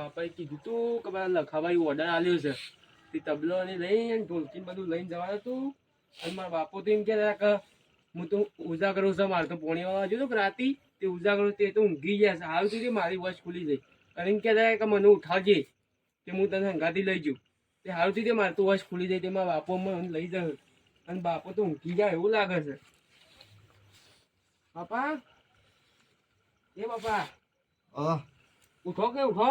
બાપાએ કીધું તું કે મારા લખાભાઈ ઓર્ડર આલ્યો છે તે તબલો ને લઈને ઢોલકી બધું લઈને જવાનું હતું. અને મારા બાપો તો એમ કહેતા કે હું તો ઉજાગરો છે, મારે તો પોણી વાળવા જોયું કે રાતી તે ઉજાગરો તે તો ઊંઘી ગયા છે. હાલ સુધી મારી વોચ ખુલી ગઈ અને એમ કહેતા કે મને ઉઠાવજે કે હું તને હંગાથી લઈ જાઉં. તે હાલ સુધી મારે તો વોચ ખુલી જાય તે મારા બાપો મને લઈ જાય અને બાપો તો ઊંઘી જાય એવું લાગે છે. બાપા એ બાપા ઉઠો કે ઉઠો.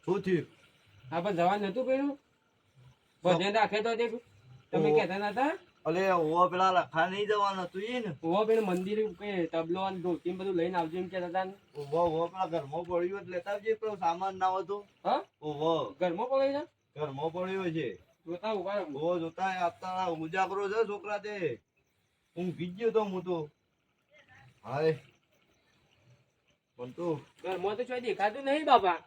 શું થયું? હા પણ જવાનું નતું પેલું ભજન રાખે તો તે તમે કહેતા નતા? અલે ઓ પેલા લખા નહીં જવાનું હતું એ ને? ઓવા પેલું મંદિર કે તબલો અને ઢોલકી બધું લઈને આવજો એમ કહેતા હતા ને? ઓવો પેલા ઘરમાં પડ્યું એટલે લેતા આવજે, પેલો સામાન ના હતો. હા ઓવો ઘરમાં પડે છે? ઘરમાં પડ્યો છે. જોતા ઉભા રહો. ઓ જોતા આપતા ઉજાગરો છે છોકરા તે. હું ગીજ્યો તો હું તો. હાય પણ તું ઘરમાં તો કોઈ દેખાતું નહીં બાપા.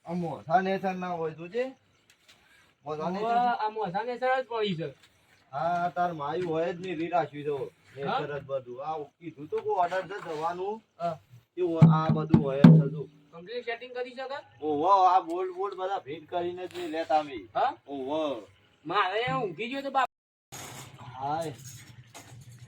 આ મોથા નેસર ના હોય તું છે. મોથા નેસર આ મોસા ને સરસ પડી છે. હા તાર માયું હોય જ નહીં, રીરાશ્યું તો નેસર જ બધું. આ કીધું તો કોઈ ઓર્ડર છે જવાનું એવું આ બધું હોય જ થતું. કમ્પ્લીટ સેટિંગ કરી શકે? ઓહો આ બોલ બોલ બધા ભેટ કરીને જ નહીં લેતા અમે. હા ઓહો મારે ઊંઘી ગયો તો બાપા. હાય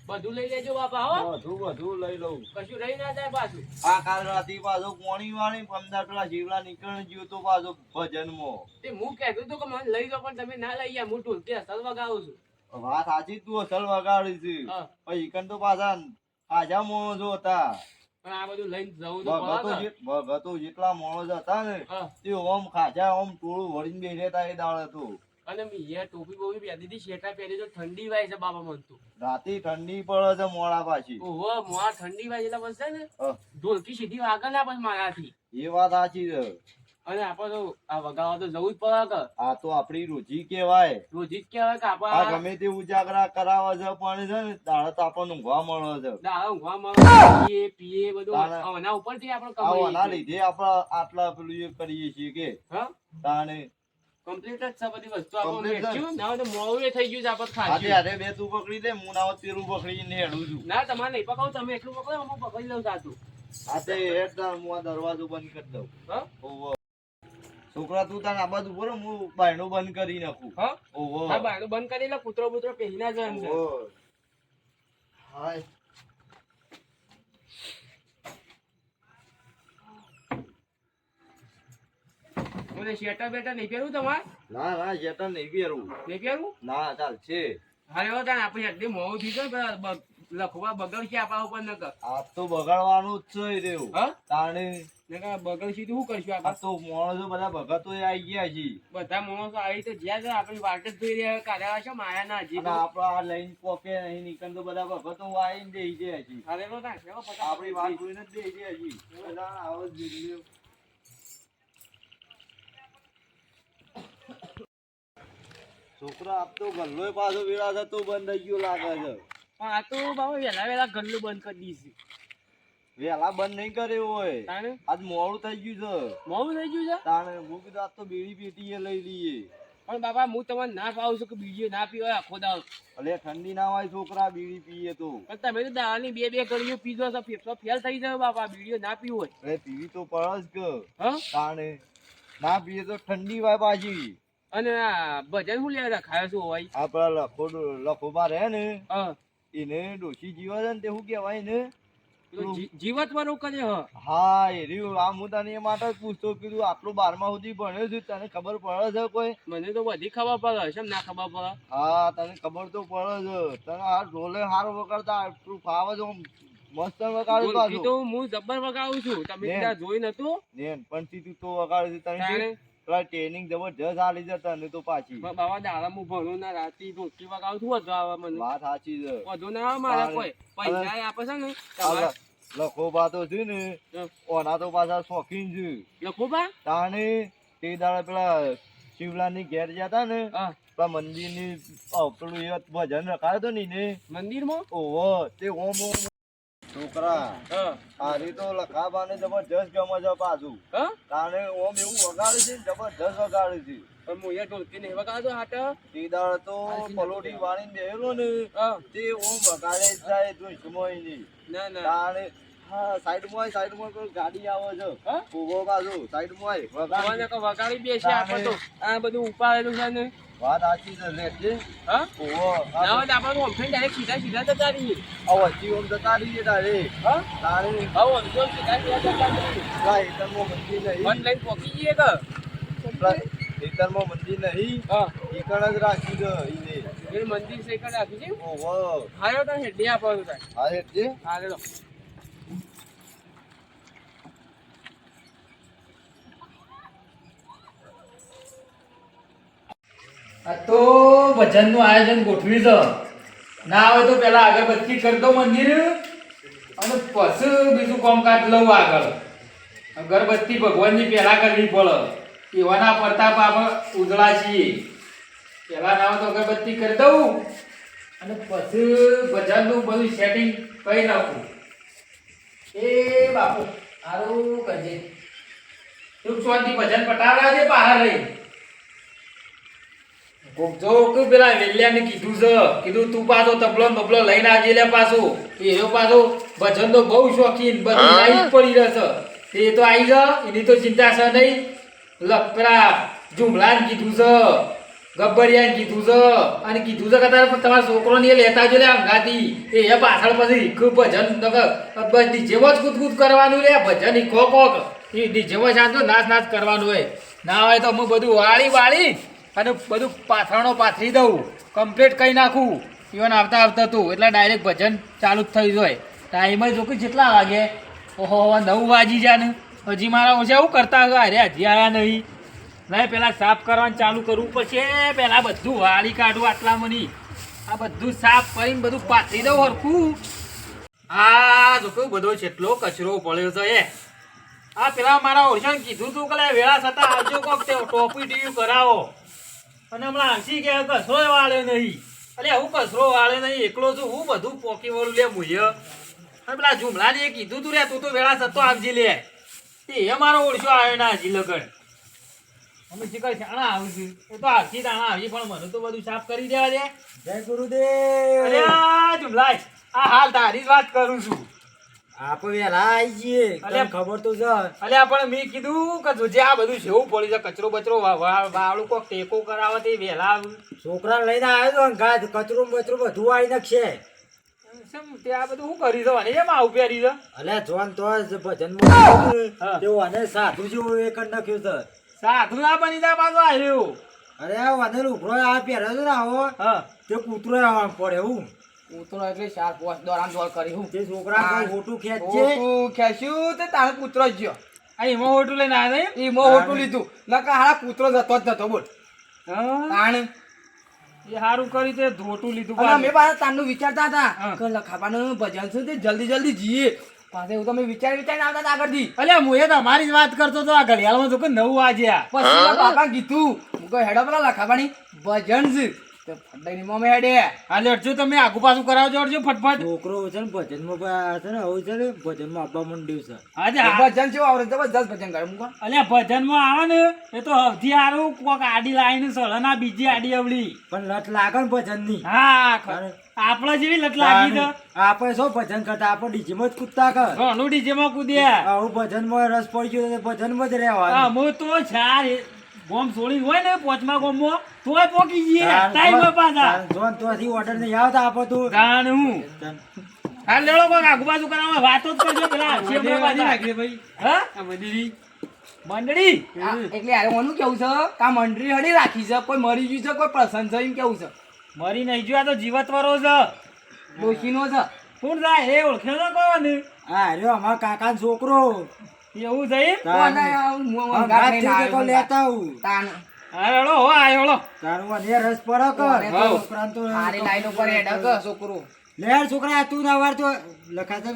બધું લઈ લેજો બાપા. હો બધું લઈ લઉં. કશું રહી ના જાય પાછું. આ કાલ રાતે પાછો પોણી વાળી 15 પેલા જીવડા નીકળી ગયો તો પાછો ભજનમાં. તે હું કહેતો હતો કે મને લઈ જાઓ પણ તમે ના લઈ ગયા. હું ઢોલકી અસલ વગાવું છું. વાત સાચી, તું અસલ વગાડી છે. હા પછી ઈકન તો પાછા આજા માણસો હતા. પણ આ બધું લઈને જવું તો પડે. ભગતો જેટલા માણસો હતા ને હા તે ઓમ ખાજા ઓમ ટોળું વળીને બેસી રહેતા એ દાળ હતું. અને મેં ટોપી બોપી પહેરી હતી, શેટા પહેરી તો ઠંડી વાય છે બાપા મન તો. રાતે ઠંડી પડે છે મોડા પાછી. ઓહો મોડા ઠંડી વાય એટલે બસ છે ને હા, ઢોલકી સીધી વાગે ના પણ મારાથી. એ વાત સાચી છે. અને આપણે તો આ વગાડવા તો જવું જ પડે કે આ તો આપડી રોજી કેવાય. રોજી જ કહેવાય કે આ આપણા ગમે તે ઉજાગરા કરાવે છે પણ છે ને દાડે તો આપણને ઊંઘવા મળે છે. દાડા ઊંઘવા મળે, પીએ બધું આના ઉપરથી આપણે આના કમાઈએ છીએ. લીધે આપણે આટલા પેલું એ કરીએ છીએ કે હા તાણે કમ્પ્લીટ જ છે બધી વસ્તુ. આપણે Complete જ. વેચ્યું ના હોય તો મોડું એ થઈ ગયું છે આપણે આજે ખાધું. હારે બે તું પકડી દે, હું ના પેલું પકડીને હેડું છું. ના તમારે નહીં પકડો, તમે એટલું પકડો હું પકડી લઉં સાચું. આ તે હેડ તાર હું આ દરવાજો બંધ કરી દઉં. હા ઓહો છોકરા તું તાર આ બાજુ બોલો, હું બાયણો બંધ કરી નાખું. હા ઓહો હા બાયણું બંધ કરી લે. કૂતરો બૂતરો પહેરી ના જાય અંદર. ઓહો હાય મને શેટર બેટર નહીં પહેરવું તમારે? ના ના જેટા નહીં પહેરવું. નહીં પહેરવું? ના ચાલશે. હારે હો તાણ આપણે એટલી મોડું થઈ ગયું લખવા બગડશે આપણા ઉપર નકર. આ તો બગાડવાનું જ છે રેવું. હા તાણે નકર બગડશે તો શું કરશું આ આપણે? તો માણસો બધા ભગતો આવી ગયા છે. બધા માણસો આવી તો જ્યાં છે આપણી વાટ જ જોઈ રહ્યા કાઢ્યા છે માયા ના હજી અને આપડા આ લઈને પોકે નહીં નીકળ તો બધા ભગતો આવીને બેસી ગયા છે. હારે હો તાણ કેવો ફટાફટ આપણી વાત જોઈને જ બેસી ગયા છે. બધા આવો જ વિડીયો. છોકરા આપ તો ગલ્લો પાછો વેળા થતો બંધ થઈ ગયો લાગે છે. પણ આ તો બાબા વહેલા વહેલા ગલ્લું બંધ કરી દીધું. વેલા બંધ નહીં કર્યો હોય. તાણે આજ મોડું થઈ ગયું છે. મોડું થઈ ગયું છે. તાણે હું કીધું આજ તો બીડી પેટી એ લઈ લઈએ. પણ બાબા હું તમને ના પાવું છું કે બીજી ના પીવાય આખો દાવ. અલે ઠંડી ના હોય છોકરા બીડી પીએ તો. પણ તમે તો દાવાની બે બે ગળીઓ પીધો છો ફેફસો ફેલ થઈ જાય બાપા. બીડીઓ ના પીવું હોય. અરે પીવી તો પડે જ કે. હા તાણે ના પીએ તો ઠંડી વાય પાછી. અને આ ભજન શું લેવા ખાયો શું હોય? આપડા લખોબા રહે ને હા એને ડોશી જીવા છે ને તે શું કેવાય ને જીવત વાળો કરે હ. હા એ રહ્યું. આ હું તને એ માટે જ પૂછતો કીધું આટલું 12મા સુધી ભણ્યો છું તને ખબર પડે છે કોઈ? મને તો બધી ખબર પડે છે ના ખબર પડે. હા તને ખબર તો પડે છે. તને આ ઢોલે હારો વગાડતા આટલું ફાવે છે આમ મસ્ત વગાડે ઢોલકી તો પાછું. હું જબ્બર વગાડું છું. તમે ને. ત્યાં જોઈ નતું? નેન પણ તું તો વગાડે છે તને તારે? પેલા ટ્રેનિંગ જબરજસ્ત આલી છે તને તો પાછી. બાબા દાડા હું ભણું ના રાતી ઢોલકી વગાડું છું વધુ આવે મને. વાત સાચી છે. વધુ ના આવે મારા કોઈ પૈસા આપે છે ને તમારે. લખોબા તો છે ને ઓના તો પાછા શોખીન છે. લખો બા. તાણે તે દાડે પેલા શિવલાની ઘેર જતા ને હા પેલા મંદિરની પેલું એ ભજન રખાયો તો ને મંદિરમાં. ઓહો તે ઓમ ઓમ છોકરા હા હારી તો લખાબાને જબરજસ્ત ગમે છે પાછું. હા તાણે ઓમ એવું વગાડે છે ને જબરજસ્ત વગાડે છે. પણ હું યાર ઢોલકી નહીં વગાડતો હાટ. તે દાડે તો પલોટી વાળીને બેહેલો ને હા તે ઓમ વગાડે જ જાય દુશ્મન ની. ના ના તાણે હા સાઈડમાં કોઈ ગાડી આવે છે હા? ઉભો બાજુ સાઈડમાં આય. ભગવાને કહો વગાડી બેસે આપણે તો આ બધું ઉપાડેલું છે ને વાત સાચી છે લેજે. હા ઉભો ના હોય તો આપણે તો ઓમથી ડાયરેક્ટ સીધા જતા રહીએ અવજી ઓમ જતા રહીએ તારે હા તારે હવે ઓમથી ઓમ સીધા જતા રહીએ લાય તમો મંદિર નહીં મન લઈને પહોંચી જઈએ કે ખેતરમાં મંદિર નહીં હા ઈકણ જ રાખી દે ઈને. એ મંદિર છે કઈ રાખી છે ઓહો હાયો તો હેડી આપો તો તાર હા એટલે હા લેલો આ તો ભજનનું આયોજન ગોઠવ્યું છે. ના હોય તો પેલા અગરબત્તી કરી દો મંદિર અને પછી બીજું કામકાજ લઉં આગળ. અગરબત્તી ભગવાનની પહેલા કરવી પડે. એવાના પ્રતાપ આપણે ઉજળા છીએ. પહેલા ના હોય તો અગરબત્તી કરી દઉં અને પછી ભજનનું બધું સેટિંગ કરી નાખું. એ બાપુ સારું કરજે. સુખ શાંતિ ભજન પટાવડા છે બહાર રહી. જો કે પેલા વેલ્યાને કીધું છે, કીધું તું પાછો તબલો બબલો લઈને આવજે લે પાછો. એનો પાછો ભજન તો બહુ શોખીન બધું લાઈ જ પડી રહેશે. એ તો આવી જા એની તો ચિંતા છે નહીં. પેલા ઝુમલાને કીધું છે, ગબ્બરિયાને કીધું છે અને કીધું છે કે તમારા છોકરોને એ લેતા જો લે અંગાતી. એ પાછળ પછી ખૂબ ભજન બસ ડીજેમાં જ કૂદકૂદ કરવાનું લે ભજન ઈખો કોક એ ડીજેમાં શાંતો નાચ કરવાનું હોય. ના હોય તો હું બધું વાળી અને બધું પાથરણો પાથરી દઉં કમ્પ્લીટ કરી નાખું. ઇવન આવતા તું એટલે ડાયરેક્ટ ભજન ચાલુ જ થઈ જાય. ટાઈમ જ જોકે જેટલા વાગે ઓહો 9 વાગી જાય ને હજી મારા ઓછા એવું કરતા હતા. અરે હજી આવ્યા નહીં. નહીં પેલા સાફ કરવાનું ચાલુ કરવું પડશે. પેલા બધું વાળી કાઢું આટલા મની આ બધું સાફ કરીને બધું પાથરી દઉં હરખું. આ જો કેવું બધો જેટલો કચરો પડ્યો છે એ આ પેલા મારા ઓળખાણ કીધું તું કે વેળા છતાં આવજો કોક તે ટોપી ટીવી કરાવો. અને હમણાં હસી કે કચરો વાળે નહીં. અરે હું કચરો વાળે નહીં એકલો છું હું બધું પોકી વળું લે મુય. અને પેલા ઝુમલાને એ કીધું તું રે તું તો વેળા છતો આવજી લે. એ મારો ઓળશો આવ્યો ના હજી લગન અમે શીખર શાણા આવું છું એ તો આખી દાણા આવી પણ મને તો બધું સાફ કરી દેવા દે. જય ગુરુદેવ. અરે આ ઝુમલા આ હાલ તારી જ વાત કરું છું. આપણે વેલા આવી જઈએ અલ્યા, તને ખબર તો છે. અલ્યા પણ મેં કીધું કે જોજે આ બધું જેવું પડી છે કચરો બચરો વાળું કોક ટેકો કરાવે તે વહેલા છોકરા લઈને આવ્યો તો અંગાત કચરો બચરો બધું વાળી નાખશે. શેમ તે આ બધું શું કરી દો અને એમ આવું પહેરી છે. અલ્યા જોન તો જ ભજનમાં હા. તેવું અને સાધુ જેવું એ કરી નાખ્યું છે. સાધુ ના બની જા પાછો આવ્યો. અરે આ વાદળ ઉભરો આ પહેર્યો છે ને આવો હા તે કૂતરો આવવા પડે એવું કૂતરો એટલે 4-5 દોરાન દોડ કરી હું તે છોકરા કોઈ હોટું ખેંચશે. તું ખેસ્યું તે તારે કૂતરો જ ગયો આ એમાં હોટું લઈને આવ્યા નહીં. ઈ મો હોટું લીધું નકા હારા કૂતરો જતો જ નતો બોલ હા તાણ એ સારું કરી તે ધોટું લીધું અને પાછું. અમે પાછા તારનું વિચારતા હતા હા. કે લખાવાનું ભજન છે તે જલ્દી જઈએ પાછા એવું તમે વિચારીને આવતા હતા આગળથી અલ્યા હું એ તમારી જ વાત કરતો તો આ ઘડિયાળમાં જો કે 9 વાગ્યા. પછી મારા બાપા કીધું હું કહું હેડો પેલા લખાવાની ભજન છે તો ફટાઈને મોમે હેડે હાલે અડજો તમે આગુ પાછું કરાવજો અડજો ફટફટ. છોકરો છે ને ભજનમાં છે ને હવે છે ને ભજનમાં આપવા માંડ્યું છે. આજે હા. ભજન છે આવડે જબરદસ્ત ભજન કરે મુકો અલ્યા ભજનમાં આવે ને એ તો સૌથી સારું કોક આડી લાઈને સળના બીજી આડી અવળી. પણ લત લાગે ને ભજનની. હા આપણા જેવી લત લાગી તો આપણે શું ભજન કરતા આપણે ડીજેમાં જ કૂદતા કર. ઘણું ડીજેમાં કૂદ્યા. આવું ભજનમાં રસ પડી ગયો તો ભજનમાં જ હા રહેવાનું. હું તો ચાર ગોમ છોડી હોય ને 5મા ગોમમાં તોય પોકી જઈએ ટાઈમ પાછા જોન તોથી ઓર્ડર નહીં આવતા આપો તું. જાણ હું હા લેડો કોક આગુ પાછું કરાવવા વાતો જ કરજો પેલા હસીએ પાછા. હા આ બધી મંડળી એટલે યાર ઓનું કેવું છે કે આ મંડળી હડી રાખી છે કોઈ મરી ગયું છે કોઈ પ્રસન્ન છે એમ કેવું છે મરી નહીં જો આ તો જીવતવરો છે. ડોશીનો છે કોણ જાય એ ઓળખ્યો ન કોણ હા રહ્યો અમારા કાકાનો છોકરો. એવું થઈ. કોને આ મું અંગાત અંગાત થી લઈને કે આવ્યો લેતા આવું. તાણ હા હેડો હો આયો હેડો. તારું અને રસ પડો કર. હા. છોકરાને તો હારી લાઈન ઉપર હેડે કે છોકરો લે છોકરા તું ના વાર તો લખા છે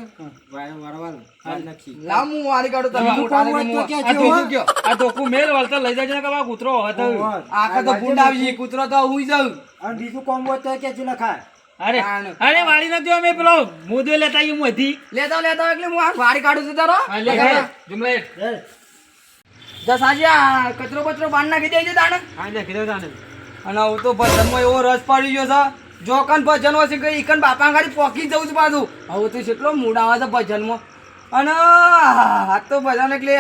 વારવાર હાલ નખી. લાવ હું વારી કાઢું તમે બીજું મોટા કોમ હોય ને તો મું કે આ જેવો. ધોકું કયો આ ધોકું મેલ વળતા લઈ જાય કે બા કૂતરો હતો. આખા તો ગુંડ આવી ગઈ કૂતરો તો હુઈ જાઉં અને બીજું કોમ હોય તો કે જે લખા. અરે અરે વાળી નથી અમે પેલો મોદો લેતા આઈ મોથી. લેતો એટલે હું આ વારી કાઢું છું તારો હા લે લે જુમલે લે. દસ આજે આ કચરો બચરો બાંધ નાખી દેજે તાણે હા લે કીધું તાને. અને હું તો ભજનમાં એવો રસ પડી ગયો છે જો કન ભજન હશે કે ઈકન બાપા ગાડી પોકી જવું છે પાછું હવે તો કેટલો મૂડ આવે છે ભજનમાં અને આ તો બધાને એટલે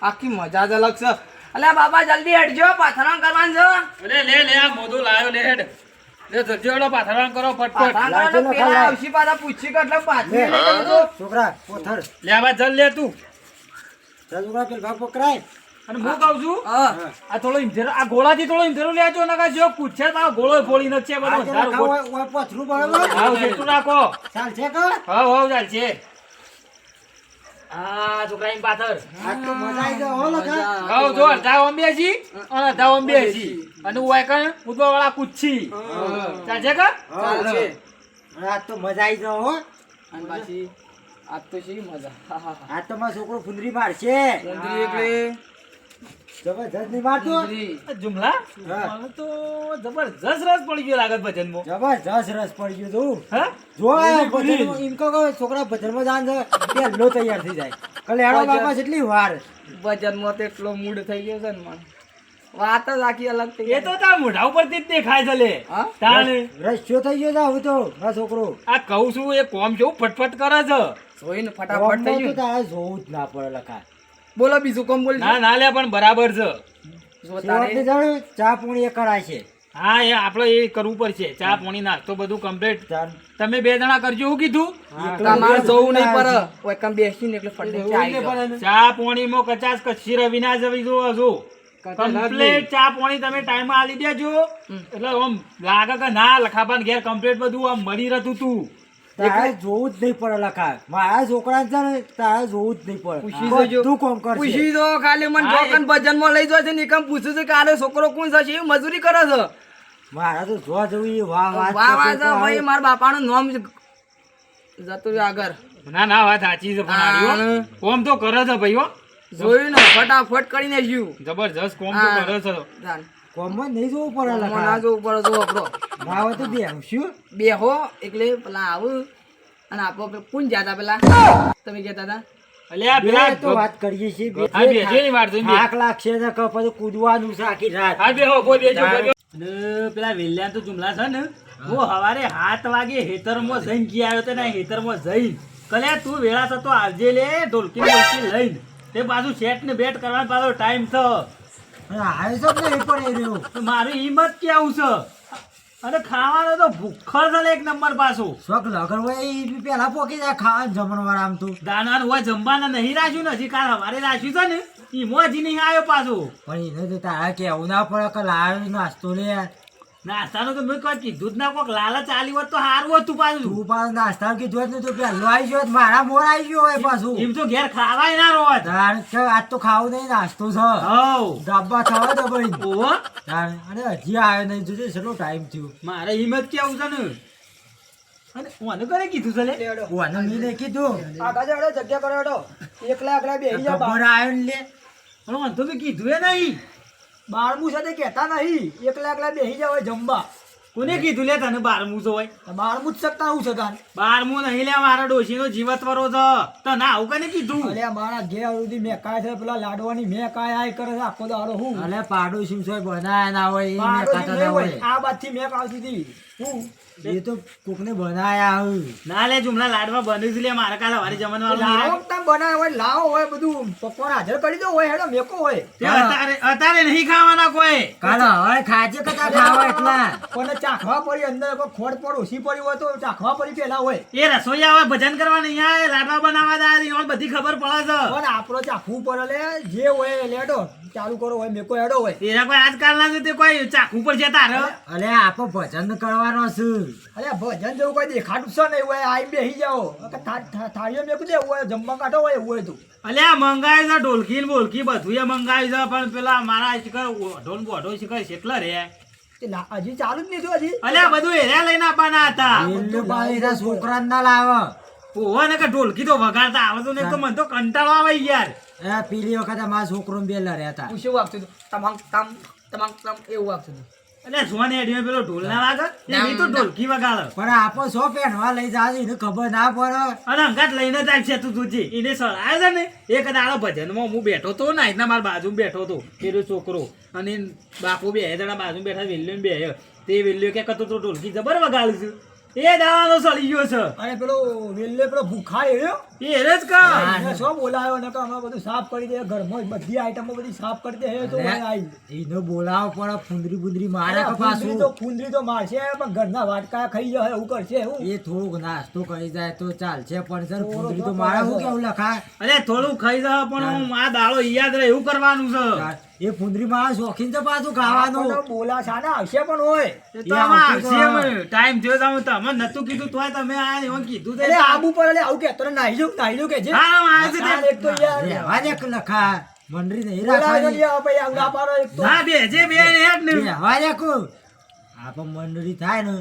આખી મજા જ અલગ છે. અલ્યા બાબા જલ્દી હેડજો, પાથરણ કરવાનું છે. અરે લે આ મોઢું લાયો લે હેડ લે જલ્દી હેડો પાથરવાનું કરો ફટફટ પાથરણ લાજો કરવાનું ને પેલા ખાલા. આવશી પાછા પૂછી કે એટલે પાથરી લે. નહીં કરજો. છોકરા પોથર લે આવા જલ લે તું છોકરા પેલ ભાગ પકડાય. અને હું કહું છું હા. આ થોડો ઇન્ધેરો આ ગોળાથી થોડો ઇન્ધેરો લેજો નકા જો પૂછે તારો ગોળો ફોડી નથી બધો આ વધારે ખાવ હોય પોથરું બરાબર હાવ જેટલું નાખો ચાલશે કે હાવ ચાલશે આ છોકરા એમ પાથર આ તો મજા આવી જાય હો લખા. હાવ જો અડધા અંબેજી અને અડધા અંબેજી અને ઉવાય કણ ઉદવા વાળા કુચ્છી ચાલશે કે ચાલશે. આ તો મજા આવી જાય હો. અને પાછી આજ તો શી મજા. હા, હા, હા. આ તો મારો છોકરો ફુંદરી મારશે. ઊંધરી એટલે જબરજસ્ત નહીં મારતો. ઊંધરી. આ જુમલા હા. મને તો જબરજસ્ત રસ પડી ગયો લાગત ભજનમાં જબરજસ્ત રસ પડી ગયો તું. હા જો આ પૂરી. ભજનમાં એમ કહો કે છોકરા ભજનમાં જાન છે પહેલો તૈયાર થઈ જાય. કલે હેડો બાપા કેટલી વાર. ભજનમાં તો એટલો મૂડ થઈ ગયો છે ને મને. વાત જ આખી અલગ થઈ એ તો તાર મોઢા ઉપરથી જ દેખાય છે લે હા? તાણે રસ્યો થઈ ગયો છે હવે તો મારો છોકરો. આ કહું છું એ કોમ કેવું ફટફટ કરે છે જોઈને ફટાફટ થઈ ગામમાં તો ગયું. તારે જોવું જ ના પડે લખા. બોલો બીજું કોમ બોલ. ના ના લે પણ બરાબર છે જો સેવકને તારે જાણ ચા પૂણી એ કરાય છે. હા એ આપણે એ કરવું પડશે ચા પાણી નાસ્તો બધું કમ્પ્લીટ ચાલ. તમે બે જણા કરજો શું કીધું હા, તમારે તો જવું નહીં આ પડે. ઓય કમ બેસીને એટલે ફટ ચા આવી જાઓ. ચા પાણીમાં કચાસ કચ્છી રવિ ના જવી જો હજુ કમ્પ્લીટ ચા પાણી તમે ટાઈમ આલી દેજો એટલે આમ લાગે કે ના લખાબાન ઘેર કમ્પ્લીટ બધું આમ મળી રહેતું તું તારે જોવું જ નહીં પડે લખા. મારા છોકરા છે ને તારે જોવું જ નહીં પૂછી પડે. જોજો. બધું કામ કરશે. પૂછી દો ખાલી મને હા, જોકન ભજનમાં લઈ જાય છે ને એકમ પૂછ્યું છે કે આનો છોકરો કોણ છે એ મજૂરી કરે છે. મારા તો જો જવું એ વાહ વાહ વાહ વાહ છે ભાઈ મારા બાપાનું નામ જ જતું રહ્યું આગળ. ના ના વાત સાચી છે પણ આર્યો કોમ તો કરે છે ભાઈઓ જોયું ને ફટાફટ કરીને જ્યું. જબરજસ્ત કોમ તો હા. કરે છે જાણ. કોમમાં નહીં જોવું પડે મને લખા. ના જોવું પડે જો આપણો. ના હોય તો બેસશું. બેહો એટલે પેલા આવું અને આપો પેલા કોણ જાતા પેલા તમે કહેતા હતા અલ્યા બે પેલા તો વાત કરીએ છીએ. બે હા, બેસજો ની વાર જોઈને બે. થાક લાગશે ને કે પછી કૂદવાનું છે આખી રાત. હા બેહો બોલ બેજો બોલ પેલા વેલ્યા તો જુમલા છે ને હું હવારે 7 વાગે હેતરમાં જઈને કી આવ્યો તો ને હેતરમાં જઈને કલ્યા તું વેળા થતો આવજે લે ઢોલકી બોલકી લઈને તે પાછું સેટ ને બેટ કરવાનો પાછો ટાઈમ છે અને આવ્યો છે ને એ પણ એ રહ્યો. તો મારી હિંમત કેવું છે અને ખાવાનો તો ભૂખર છે લે એક નંબર પાછું શોખ લગન હોય એ બી પેલા પોકી જાય ખાવાનું જમણવાર આમ તો. દાના હોય જમવાના નહીં રાખ્યું ને હજી કાલ હવારે રાખ્યું છે ને ઈમો હજી નહીં આવ્યો પાછું પણ એને તો તારા કેવું ના પડે કે લાવ્યો નાસ્તો લે. નાસ્તાનું તો મેં કોઈ કીધું જ ના કોક લાલચ આલી હોત તો સારું હતું પાછું તું પાછું નાસ્તા કીધું જ ને તો પેલો આવી ગયો તો મારા મોર આવી ગયો હોય પાછું. એમ તો ઘેર ખાવાય ના રોત તાણ કે આજ તો ખાવું નહીં નાસ્તો છે. હવ ડબ્બા થવા દો ભાઈ. ઓહો તાણ અને હજી આવ્યો નહીં જોજે કેટલો ટાઈમ થયો. મારે હિંમત કેવું છે ને અને મને કોને કીધું છે લે ઓને મેં નહીં કીધું. જગ્યા કરો હેડો. એકલા એકલા બેહી જા. ખબર આવ્યો ને લે. પણ મને તો મેં કીધું એ નહીં બારમું સાથે કહેતા નહીં એકલા એકલા બેહી જાવ જમવા. કોને કીધું લે તને 12મું તો હોય બારમું જ શકતા હું સગાન. 12મું નહીં લે મારા ડોશીનો જીવતવરો છે તને આવું કને કીધું અલ્યા મારા ઘેર સુધી મેં કાય છે પેલા લાડવાની મેં કાય આય કરે છે આખો દાડો હું. અલે પાડોશી સોય બનાયા ના હોય એ મેં બારડોશી ખાતા નહીં ના હોય. હોય. આ બાજથી મેં આવતી હતી હું. એ તો કોકને બનાયા આવે. ના લે જુમલા લાડવા બન્યું છે લે મારા કાલે વારી જમવાનું લાવો તમે બનાવ્યો હોય લાવો હોય બધું પકવાન હાજર કરી દો હોય હેડો મેકો હોય. અત્યારે નહીં ખાવાના કોઈ કાલે હવે ખાજે કદા ખાવા એટલા. કોને ચાખવા પડી અંદર કોઈ ખોડ પડ ઓછી પડી હોય તો ચાખવા પડી પેલા હોય. એ રસોઈયા હવે ભજન કરવા નહીં આવે લાડવા બનાવવા જાય એમાં બધી ખબર પડે છે પણ આપણો ચાખવું પડે લે જે હોય લેડો ચાલુ કરો હોય મેકો હેડો હોય. એના કોઈ આજકાલના છે તે કોઈ ચાખવું પડશે તારે અલે આપો ભજન કરવાનો છે. અરે ભજન જેવું કોઈ દેખાડું છે નહીં હોય આઈ બેહી જાઓ થાળીઓ મેકું દે હોય જમવા કાઢો હોય એવું હોય તું. અલ્યા મંગાય છે ઢોલકી ને બોલકી બધું એ મંગાય છે પણ પેલા મારા શિખર ઓઢો બોઢો શિખર કેટલા રે હજી ચાલુ જ નહીં થયું હજી. અલ્યા બધું એર્યા લઈને આપવાના હતા એમને પાણી છોકરા ના લાવે. ઓહો ને કે ઢોલકી તો વગાડતા આવતું ને તો મને તો કંટાળો આવે યાર એ પેલી વખત મારા છોકરો બે લડ્યા હતા. પૂછ્યું વાગતું હતું તમામ તમ તમામ તમ એવું વાગતું હતું. અલ્યા જોને એડિયો પેલો ઢોલ ના વાગે એ તો ઢોલકી વગાડે પણ આપો સો પહેરવા લઈ જાય એને ખબર ના પડે. અને અંગાત લઈને જ આવશે તું તુજી એને સળાય છે ને એક દાડો ભજનમાં હું બેઠો તો નાઈટના મારા બાજુ બેઠો તો પેલો છોકરો અને બાપુ બે જણા બાજુ બેઠા વેલ્યો ને બે તે વેલ્યો કે કતો તો ઢોલકી જબર વગાડું છું એ દાવાનો સળી ગયો છે અને પેલો વેલ્લે પેલો ભૂખા એર્યો એ રે જ કા એને શું બોલાયો ને કે હમણાં બધું સાફ કરી દે ઘરમાં બધી આઈટમો બધી સાફ કરી દે હે તો અરે, આઈ એનો બોલાવો પડે ફુંદરી બુંદરી મારે કે ફૂંદરી તો મારશે પણ ઘરના વાટકા ખાઈ જાય એવું કરશે એવું એ થોડુંક નાસ્તો કરી જાય તો ચાલશે પણ સર ફુંદરી તો મારે શું કેવું લખાય અરે થોડું ખાઈ જા પણ હું આ દાડો યાદ રહે એવું કરવાનું છે એ ફુંદરી મારા શોખીન તો પાછું ખાવાનું આપણને બોલા સાને આવશે પણ હોય એ તો આમાં આવશે અમે. ટાઈમ થયો તો અમે તમને નતું કીધું તોય તમે આયા ને એવું કીધું તે અરે આબુ પર એટલે આવું કે તને નાહી જાઉં કે છે હા આવે છે તે. એક તો યાર રહેવા દે કે લખા મંડળી નહીં બોલાવે રાખવાની છે યાર ભાઈ આવડા પાડો એક તો ના બે જે બે ને એક ને રહેવા દે કો આ પણ મંડળી થાય ને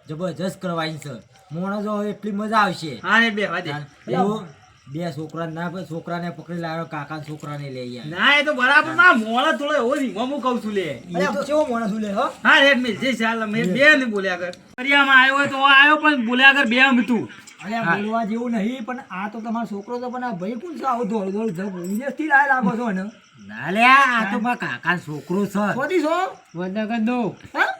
જબરજસ્ત કરવાની છે મોણો જો એટલી મજા આવશે હા ને બે વાદે એવું બે છોકરા ના છોકરાને પકડી લાવ્યો કાકા છોકરાને લઈ ગયા ના એ તો બરાબર માં મોળા થોડો એવો રીંગો હું કહું છું લે અરે કેવો માણસ લે હો હા રેડ મિલ જે ચાલ મેં બે ને બોલ્યા કર ફરિયામાં આવ્યો હોય તો આવ્યો પણ બોલ્યા કર બે મીઠું અરે આ બોલવા જેવું નહીં પણ આ તો તમારો છોકરો તો પણ આ ભાઈ કોણ છે આવું દોડ દોડ વિદેશથી લાયા લાગો છો ને ના લ્યા આ તો મારા કાકા છોકરો છે શોધી છો વડનગર નો હા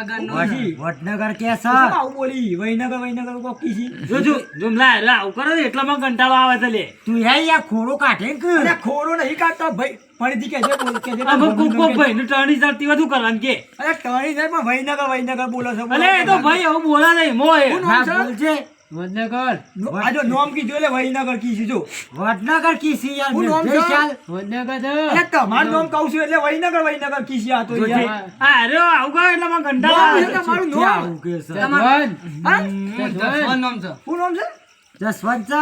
વડનગર કે છે શું આવું બોલી વૈનગર કોક કીધી જોજો જોમ લા લા આવું કરો ને એટલામાં કંટાળો આવે છે લે તું યાર ખોરો કાઢે કે અરે ખોરો નહીં કાઢતો ભાઈ ફરીથી કે છે બોલ કે છે આ કોક કોક ભાઈ ને ટર્ની ચડતી વધુ કરવાનું કે અરે ટણી નહીં પણ વૈનગર બોલો છો અલે એ તો ભાઈ એવું બોલા નહીં મોય શું હા નામ છે? બોલજે વડનગર આ જો નામ કીધું એટલે વૈનગર કીધું જો વડનગર કી છે યાર શું નામ છે? ચાલ વડનગર અરે તમારું નામ કહું છું એટલે વૈનગર કીધી આ તો યાર હા અરે આવું કરો એટલામાં કંટાળો નામ આવે છે તમારું નામ આવું કે છે હા જસવંત શું નામ છે જસવંત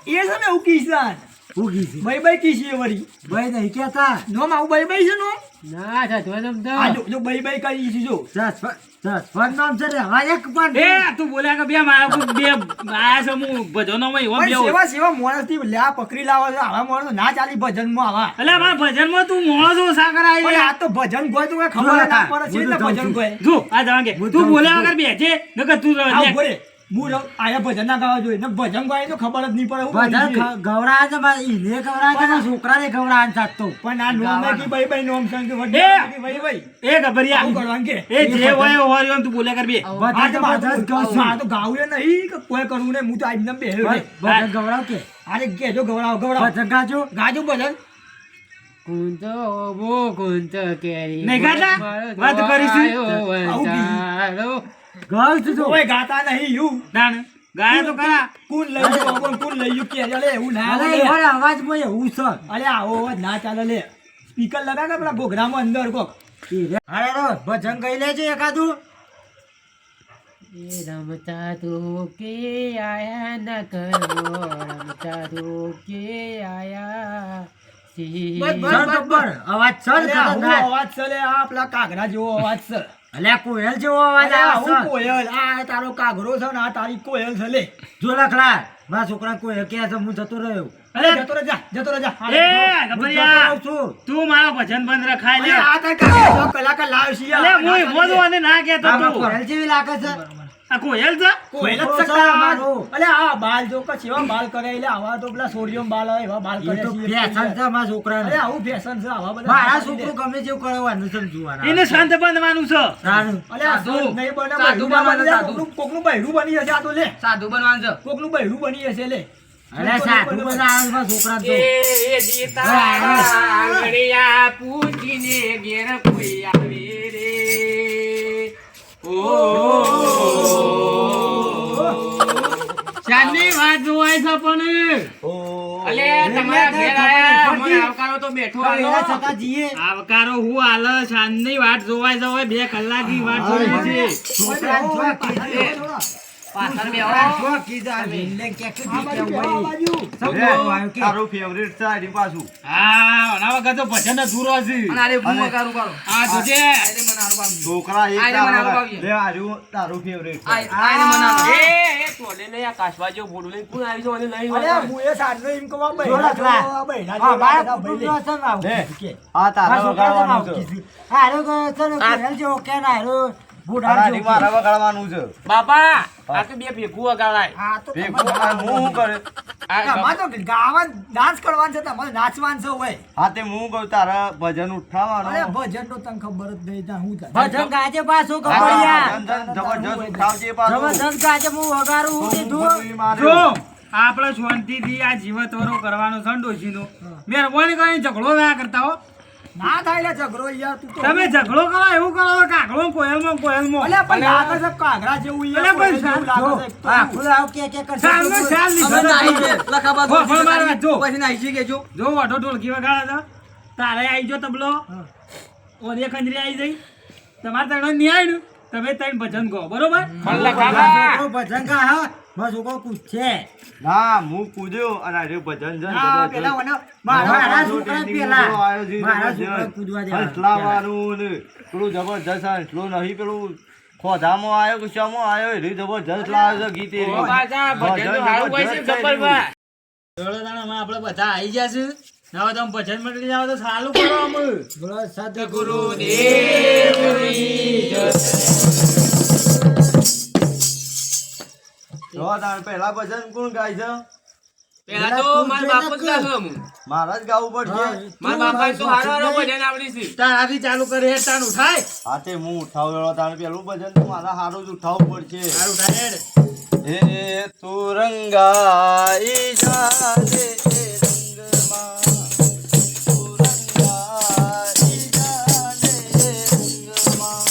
એ છે ને એવું કિસાન ઉગી છે ભાઈ કીધી એ વળી ભાઈ નહીં કેતા નામ આવું ભાઈ છે નામ ના જસવંત આ જો ભાઈ કરી છે જો જસવંત નામ છે રહેવા દે કે પણ એ તું બોલ્યા કે બે મારા કોક બે આયા છે હું ભજનોમાં એવો પણ બેહો સેવા માણસ થી લ્યા પકડી લાવો છો આવા માણસ ના ચાલી ભજન માં આવા અલે મારા ભજનમાં તું મોણો છો સાકર પણ આવી આ તો ભજન ગોય તો કઈ ખબર ના પડે છે એટલે ભજન ગોય જો આ જવાંગે તું બોલ્યા વગર બેજે નકર તું આવ રહે બોલે હું આયા ભજન ના ગાવા જોઈએ ને ભજન ગાય તો ખબર જ નહીં પડે હું બધા બોલી છે. ગવરા છે મારે ઈને ગવરા છે મારા છોકરાને ગવરા સાચતો પણ આ નોમ કી ભાઈ નોમ સંગ એ! ભાઈ એ ગભરિયા આવું કરવાનું કે એ જે હોય એ હોય એમ તું બોલ્યા કર બે બધા આ તો મારે જબરજસ્ત તો- કહું છું. મારે તો ગાવું નહીં કે કોઈ કરવું નહીં હું તો આઈને બેહ્યો રે. બધા ગવરાવ કે અરે કેજો ગવડાવ ભજન ગાજો ગાજો ભજન કુંત ઓબો કુંત કેરી નહીં ગાતા? વાત કરીશું. આવું બીજું. ગાવ છું તો કોઈ ગાતા નહીં યુ ના ના ગાય તો ખરા કુન લઈ ગયું અમર કુન લઈ ગયું કે અરે એવું ના અરે લે. એવો અવાજ માં એવું છે અરે આવો અવાજ ના ચાલે લે સ્પીકર લગા કે પેલા ઘોઘરામાં અંદર કોક અરે રો ભજન ગાઈ લેજો એકાદું એ રમતા તો કે આયા ન કરો રમતા તો કે આયા સી બસ, બસ. સર બબ્બર અવાજ સર અરે આવો ખતરનાક અવાજ છે લે આ પેલા કાગરા જેવો અવાજ છે અલ્યા કોયલ જેવો અવાજ અરે આવે આવું છે કોયલ આ તારો કાગરો છે ને આ તારી કોયલ છે લે જો લખલા મારા છોકરા કોયલ કે છે હું જતો રહ્યો અરે જતો રહે જા એ હું જતો ગભરિયા રહું છું તું મારો ભજન બંધ રખાય લે અરે આ તાર કાગરો કલાકાર લાવ્યો છે અલે મોય મોજો અને ના કેતો આમાં તું કોયલ જેવી લાગે છે આ કોયલ છે કોયલ જ છોકરો છે સક્કા અમારો. અલે આ બાલ જો કે કેવા બાલ કરે એટલે આવા તો પેલા સોડિયમ બાલ આવે એવા બાલ એ કરે તો છે ફેશન છે મારા છોકરાને અરે આવું ફેશન છે આવા બધા મારા છોકરું ગમે જેવું કરવાનું સમજવાનું એને શાંત બંધવાનું છે સારું અલે આ તો નહીં બને સાધુ બનવાનું, સાધુ. કોકનું બૈરું બની જશે આ તો લે સાધુ બનવાનું છે કોકનું બૈરું બની જશે લે અરે સાધુ બનાવે મારા છોકરા તો એ જીતા આંગળિયા પૂછીને ઘેર કોઈ આવે રે શાની વાત જોવાય છે પણ અલે તમારા ઘેર આયા અમને આવકારો તો બેઠો એના આલો છતાં જીએ આવકારો હું હાલ શાનની વાટ જોવાય જવાય 2 કલાકની વાટ જોવાય છે છોકરાને જો કીધું. પાછળ બેહો જો કીધું આ લીલે કે આ કીધું બાજુ કે બેહો, આ હોય. બાજુ સમજો આવ્યો કે તારું ફેવરેટ છે આની પાછું હા ઓના વગર તો ભજન અધૂરો છે અને આરે ભૂમો કારું કરો આ જોજે આરે મને હારું પાવ્યું છોકરા એક આઈને મને આવું પાવ્યું. લે આર્યું તારું ફેવરેટ આરે મને હારું એ તોલે ને આ કાશવા જેવું ભોડું લઈને કોણ આવી જો અને નહીં અરે હોય હું એ સાડનો એમ કહું આ જો બૈરા લખલા. જો, આ બૈરા હા, જો, મારા આ ભાઈ લે. કુટુંબનો છે ને આવું લે. કીધું કે. આ તારા મારા છોકરાને વગાડવાનું આવું છે કીધું. હારો કે છે ને કોયલ જેવો કે ના હારો બુઢા તારા જેવો મારા કે. વગાડવાનું છે બાપા આ તો બે ભેગું વગાડાય આ તો ભેગું આ હું શું કરે તમારે તો ગાવા ડાન્સ કરવાનું છે તમારે નાચવાનું છે હોય હા તે હું કહું તારા ભજન અરે ઉઠાવવાનું ભજન તો તને ખબર જ નહીં ત્યાં હું થાય ભજન ગાજે પાછું કપડિયા. ભજન જબરજસ્ત ઉઠાવજે પાછું. જબરજસ્ત ગાજે હું વગાડું હું કીધું. ભૂતભૂતરી માર્યો. જો આપણે શાંતિથી આ જીવતવરો કરવાનો છે ને ડોશીનો. મહેરબાની કરીને ઝઘડો ના કરતા હો. ના થાય લે ઝઘડો યાર તું તો તમે ઝઘડો કરો એવું કરો કાગડો કોયલમાં અલ્યા પણ લાગે છે કાંગરા જેવું યાર અલ્યા પણ જેવું લાગે છે. આ ખુલ્લા આવ કે કરશે ચાલનો ચાલ લીધો હવે નાઈ તો. છે. લખાબા હો, પણ મારવા જો. પછી નાઈ છે કે જો જો વાઢો ઢોલકી વગાડે છે તારે આવી જો તબલો ઓને ખંજરી આવી જઈ તમારે તને નહીં આવ્યું તમે તને ભજન કહો બરોબર છોકરો ભજન કા હા મારો છોકરો પૂછે ના હું કૂદ્યો અને આ રહ્યું ભજન છે ને હા, જબરજસ્ત. પેલા ઓને મારા જો છોકરા training પેલા નો આવ્યો છે મારા જબરજસ્ત. છોકરા કૂદવા દેવા હસલાવાનું ને પેલું જબરજસ્ત આ હસલો નહીં પેલું ખોધામાં આવ્યો કે શામાં આવ્યો એ રહ્યું જબરજસ્ત લાવે છે ગીત એ રહ્યું. પાછા ભજન તો સારું હોય છે જબરજસ્ત ગબ્બર છે ભાઈ. દોડોદાણામાં આપણે બધા આવી ગયા છે હવે તમે ભજન મંડળી જાઓ તો સારું કરો અમે બોલો સદગુરુ જો તાણ પહેલા ભજન કોણ ગાય છે? પેલા તો મારા બાપુ જ ગાતો હું. મારા જ ગાવું પડશે. મારા બાપાએ તો હારો હારો ભજન આવડી છે. તારાથી ચાલુ કરે હેડ તાન ઉઠાય હા તે હું ઉઠાવેલો તાણ પેલું ભજન તો મારા હારું જ ઉઠાવવું પડશે. તારું ઉઠાય હેડ હે તું રંગાઈ જાને રંગમાં, તું રંગાઈ જાને રંગમાં,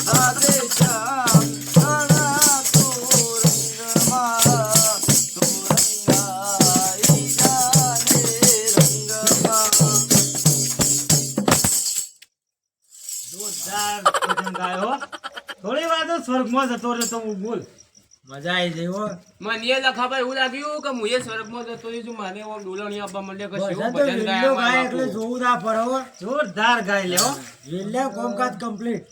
રાધે શ્યામ ઘણા તું રંગમાં, તું રંગાઈ જાને રંગમાં. જોરદાર ભજન ગાયો થોડી વાર તો સ્વર્ગમાં જતો રહેતો હું બોલ મજા આવી જઈ હો મને એ લખાભાઈ એવું લાગ્યું કે હું એ સ્વર્ગમાં જતો રહ્યો છું. મને એવો ડોલણી આપવા માંડ્યો કે ભજન શું તો ભજન વિડીયો ગાયા ગાય મારા એટલે બાપુ. જોવું ના પડે હો જોરદાર ગાય લેવો વિડીયો કોમકાજ કમ્પ્લીટ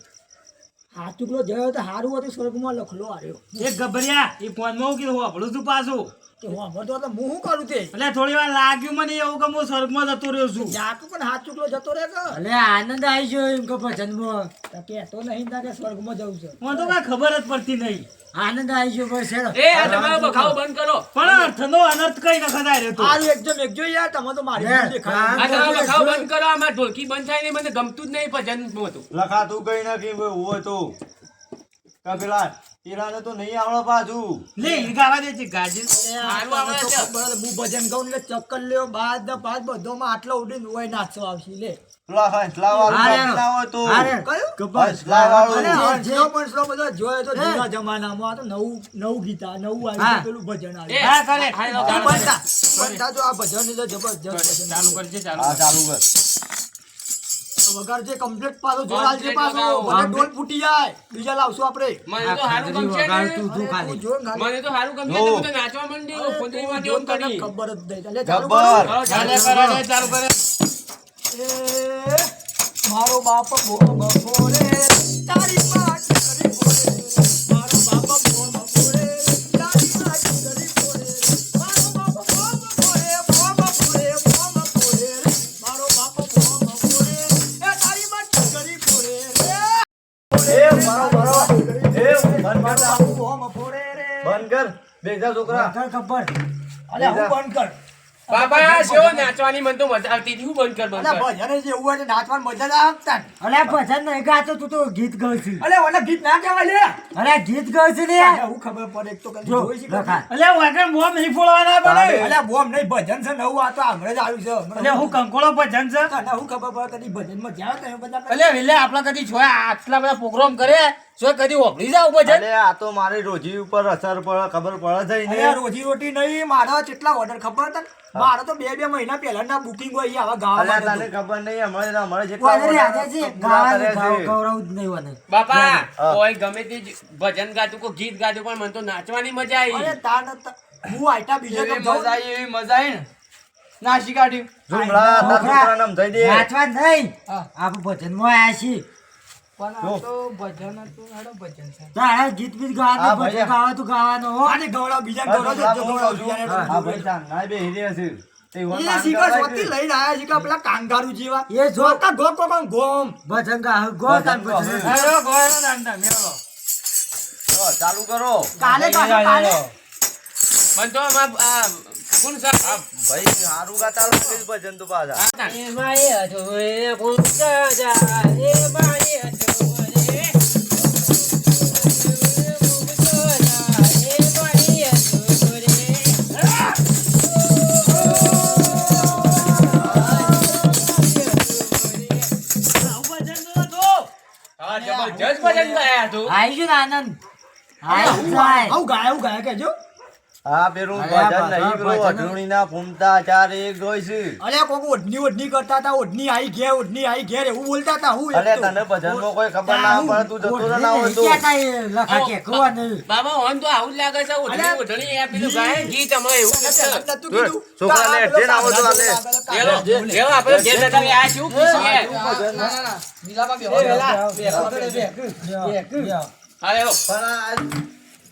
હાથ ટુકડો જયો તો હારું હતું સ્વર્ગમાં લખલો આવ્યો એક ગભરિયા એ ફોનમાં હું કીધું આપણું શું પાછું કે હું અમારતો હતો હું શું કરું તે એટલે થોડી વાર લાગ્યું મને એવું કે હું સ્વર્ગમાં જતો રહ્યો છું જાતું પણ હાથ ટુકડો જતો રહે કે એટલે આનંદ આવી ગયો એમ કે ભજનમાં તો કહેતો નહીં ના કે સ્વર્ગમાં જવું છે મને તો કઈ ખબર જ પડતી નહીં આનંદ આવી ગયો બસ હેડો એ આ તમારો બખાવો બંધ કરો. પણ અર્થનો અનર્થ કઈ ન ખદાય રહ્યો તો હારું એકદમ એકજો યાર તમે તો મારી લે, ભૂલ દેખાય. આ તમારો બખાવો બંધ કરો. આમાં ઢોલકી બંધ થાય ને મને ગમતું જ નહીં ભજન હતું. લખા તું કઈ નાખી હોય તો કપિલા પેલાને તો નહીં આવડે પાછું. લે ઈ ગાવા દે છે ગાજે સારું આવડે તો છે. ખબર હતી, હું ભજન ગાઉં એટલે ચક્કર લ્યો બાદ ને પાછ બધોમાં આટલો ઉડીને હોય નાચો આવશે લે પેલા હંસલાવાળું હારે, ભજન ના હોય તો હારે. કયું હંસલાવાળું. અને જે- હંસલો પંસલો બધો જોયો તો જૂના જમાનામાં આ તો નવું ગીતા નવું આવ્યું હા. છે, પેલું ભજન એ, આવ્યું હા, કરે. હા, ઈ ગાળો બનતા બનતા જો આ ભજન તો જબરજસ્ત ભજન ચાલુ કરજે ચાલુ હા ચાલુ કર. વગર જે કમ્પ્લીટ પાછો જોડાલ છે Complete પાછો વગાડો. ભલે ડોલ ફૂટી જાય બીજા લાવશું આપણે મને તો સારું ખાતરી ગમશે વગાડતું ને. તું ખાલી તું જો ને ખાલી. મને તો સારું ગમશે ને. હું તો નાચવા માંડ્યો. ખોદડીમાં જો જેવું તને કરી. ખબર જ નહીં એટલે ચાલુ ગબ્બર. કરો. ચાલે કરે ચાલુ કરે એ મારો બાપ બોમ ફોડે તારી માટ કરી ફોડે મારો બાપ બોમ ફોડે તારી માટ કરી ફોડે મારો બાપ બોમ ફોડે મારો બાપ બોમ ફોડે એ તારી માટ કરી ફોડે રે એ મારો એ બંધ કર તા. બોમ ફોડે રે બંધ કર બેજા છોકરા. ખબર અલે હું બંધ કર બાબા શેવો નાચવાની મને તો મજા આવતી હતી. હું બંધ કર બંધ અલે કર. ભજન જે એવું હોય ને નાચવાની મજા ના આવતા ને. અલે ભજન નહીં ગાતો તું તો ગીત ગાઉં છું અલે ઓલે ગીત ના કહેવાય લે અરે ગીત ગાઉં છું લે હું ખબર પડે એક તો કદી જો જોઈ છે કદી. લખા એટલે વાગણ બોમ નહીં ફોડવાના પડે અલ્યા બોમ નહીં ભજન છે નવું આ તો હમણાં જ આવ્યું છે એટલે હું કંકોળો ભજન છે તને હું ખબર પડે કદી ભજનમાં જાઓ તમે બધા એટલે વિલે આપણા કદી જોયા આટલા બધા પ્રોગ્રામ કરે જો કદી ઓગળી જાવ ભજન અલે આ તો મારી રોજી ઉપર અસર પડે ખબર પડે છે અલ્યા ને. રોજી રોટી નહીં મારા કેટલા ઓર્ડર ખબર તને મારા તો 2 મહિના પહેલાના બુકિંગ હોય આવા ગાવા અલે માટે તને તો. ખબર નહીં હમણાં જેટલા કોને રે આજે છે પૂરા કરે ગાવાનું છે. ગૌરવ જ નહીં મને બાપા હા. કોઈ ગમે તે જ ભજન ગાતું કોઈ ગીત ગાતું પણ મને તો નાચવાની મજા અરે આવી. તાર હું આઈટા બીજા તો જાઉં. એવી મજા આવી ને નાસી કાઢ્યું. ઝુમલા તાર છોકરાને સમજાઈ દે. નાચવા નહીં હા. આપણે ભજનમાં આવ્યા છીએ પણ આ તો ભજન હતું હાડો ભજન છે તારે ગીત બીત હા, ગાવાનું ભાઈ. ભજન ગાવા તું ગાવાનો હો આને ગવડાવ બીજા હા, ગવડાવ ઝુમલા જો હું ગવડાવ કહું છું. બીજાને હા ભાઈ ચાંદના બેહી રહ્યા છે. તે વન એ કામ શીખર કરાય શોધથી છે. લઈને આયા છે કે પેલા કાંગારુ જેવા એ જો. જોતા ગો કો કોણ ગોમ ભજન ગા ગો તાન ભજન ભજન ગા. અરે ગોળનો દાંડા મેળો જો, ચાલુ કરો. કાલે કાલે મને તો આમાં આ કોણ સા હા, ભાઈ સારું ગાતા લાગે છે ભજન તો પાછા. હા જબરજસ્ત ભજન ગાયા તો આવીશું ને આનંદ આવી જાય. આવું ગાય કહેજો. આ પેલું અલ્યા ભજન નહીં ભજન, પેલું ભજન. અઢળણીના ફૂમતા ચાર એક ગોય છે. અલ્યા કોક ઓઢની કરતા હતા, ઓઢની આઈ ઘેર એવું બોલતા હતા. હું એક અલ્યા તો. તને ભજનમાં કોઈ ખબર ના પડે તું જતો રહે ના હોય તો ક્યાં થાય લખા કે કુવા નહીં. બાબા ઓન તો આવું જ લાગે છે ઓઢણી ઓઢણી આ પેલું ગાય ગીત હમણાં એવું જ છે. નતું કીધું. છોકરા લે, પેલો જે ના હોય તો કાગડા લે. બોલે, લેવો, કાગડા લેવો, આપણે ઘેર જતા રહ્યા. આ શું ખુશી છે? હા લેવો. પણ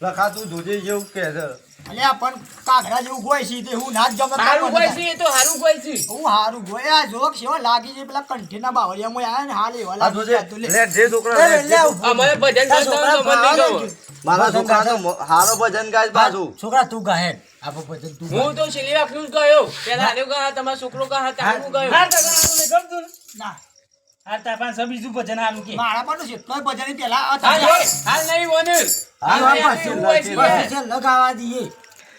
આ લખાતું જોજે જેવું કે છે. અલ્યા પણ કાગડા જેવું ગોય છે તે હું ના જ ગમે હારું કોઈ છે એ તો હારું કોઈ છે. હું હારું ગોયા જોક સેવા લાગી છે પેલા કંઠીના બાવળિયામાં આયા ને હાલ એવા આ લાગી જોજે છે. તું લે. લે જે છોકરા લે, જે છોકરા. અમારે ભજન ગાતા હોય તો મને નહીં ગમે. મારા છોકરા તો હારો ભજન ગાય પાછું. છોકરા તું ગાહે આપો ભજન તું ગાહે. હું તો શિલી રાખનું જ ગયો પેલા આને ગયા તમારો છોકરો ગયા હતા હું ગયો ના બીજું ભજન આનું કે મારા પણ જેટલો ભજન પેલા હાલ હાલ નહીં વનર હાલ હાલ પાછી એવું હોય છે. લખી પછી લગાવા દઈએ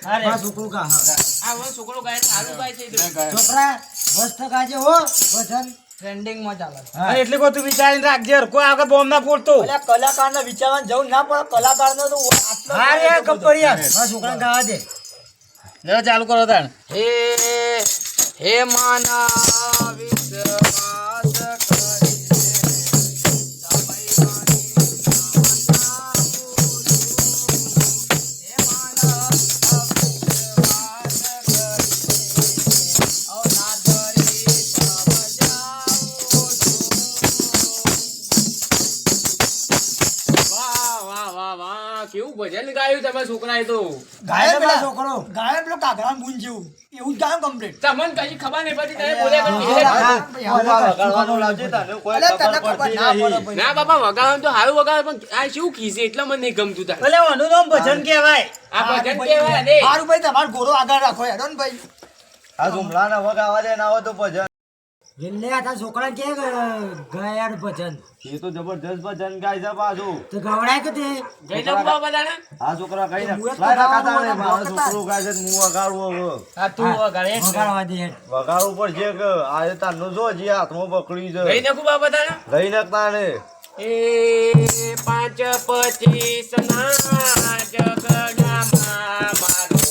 મારા છોકરું ગાહે. આ વન છોકરો ગાય છે, સારું ગાય છે એ તો. છોકરા મસ્ત ગાજે હો ભજન. ટ્રેન્ડિંગમાં ચાલે હા. એટલે કોઈ તું વિચારીને રાખજે કોઈ આગળ બોમ્બ ના ફોડતો અલ્યા કલાકારને વિચારવાનું જવું ના પડે કલાકારનો તો આટલો હા રે કપડિયા મારા છોકરા ગાવા દે. લે ચાલુ કરો તાણ હે માના વિશ્વાસ કરીને વાહ વાહ વાહ વાહ કેવું ભજન ગાયું તમારા છોકરાએ તો. ગાયબ પેલા પેલા છોકરો. ગાયબ પેલો કાગડા મૂન જેવું એવું જ ગાયબ કમ્પ્લીટ તમને કઈ ખબર નહીં પડતી તમે બોલ્યા તું કરતી. આ વગાડવાનું લાવજે, તને કોઈ અલ્યા તને ખબર ખબર પડતી ના નહીં. પડે ના બાપા વગાડવાનું તો સારું વગાડે પણ આ શું ખીસે એટલે મને નહીં ગમતું તાર. ભલે આનું નામ ભજન કહેવાય આ ભજન કેવાય ને. સારું ભાઈ તમારો ગોરો આગળ રાખો હેડો ને ભાઈ આ ઝુમલાના વગાડવા દે ના હોય તો ભજન. એટલે આ તારા છોકરા કે ગાયા ભજન એ તો જબરજસ્ત ભજન ગાય છે પાછું. તો ગવડાય કે તે જઈ લો બા બધાને. આ છોકરા કઈ મુએ તો ના ગાવાનું કાતા હોય, મારો વગાડતા. છોકરો ગાય છે ને હું વગાડવું હવે. આ તું વગાડે જ ને. વગાડવા દે હેડ. વગાડવું પડશે કે આ એ તારનો જો જે હાથમાં પકડી છે જઈ નાખું બા બધાને. લઈ નાખતા ને એ 5-25 ના જગડામાં મારો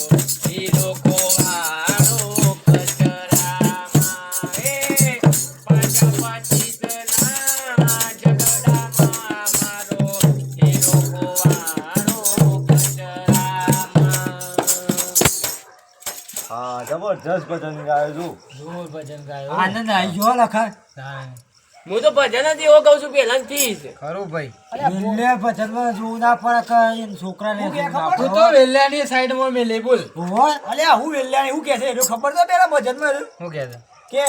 હીરો કોવાળો કચરામાં. એ 5-25 ના જગડામાં મારો હીરો કોવાળો કચરામાં. હા જબરજસ્ત ભજન ગાય છું. જોર ભજન ગાયો આનંદ આવી ગયો લખા. હું તો ભજન જ એવો કહું છું પહેલાથી જ. ખરું ભાઈ એટલે ભજનમાં જોવું ના પડે કે એમ છોકરાને હું કે જોવું ના ખબર? તું પડે. તો વેલ્યાની સાઈડમાં મેલે બોલ ઓહો. અલ્યા હું વેલ્યાને એવું કે છે એનું ખબર તો પેલા ભજનમાં એનું? શું કહેતા કે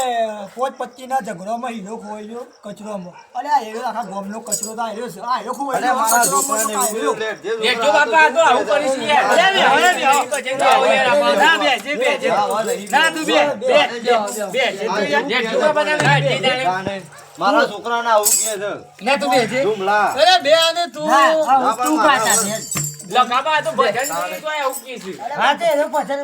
પોત પત્નીના ઝઘડોમાં હીરો ખોવાયો કચરોમાં અલ્યા હીરો આખા ગામનો કચરો તો આયરો છે આ હીરો અરે ખોવાયો મારા કચરોમાં છોકરાને તો આયરો. એવું લે, જે દેખજો છોકરા બાપા આ તો આવું કરીશ યાર. અરે બે, અરે બે. ભજન ગાઓ યાર આમાં. ના બે જે બે જે હા, વાહ, નહીં. ના તું બે બે જે તું યાર. દેખજો બાપા તમે ગાડી દાડે. ગાને. મારા છોકરાને આવું કે છે ના તું બે જે ઝુમલા. અરે બે અને તું ના, આ ના, તું પણ ગાતા મારા- છે. લખાબા આ તો ભજન નહીં તો આવું કીધું. હા તે એનો ભજન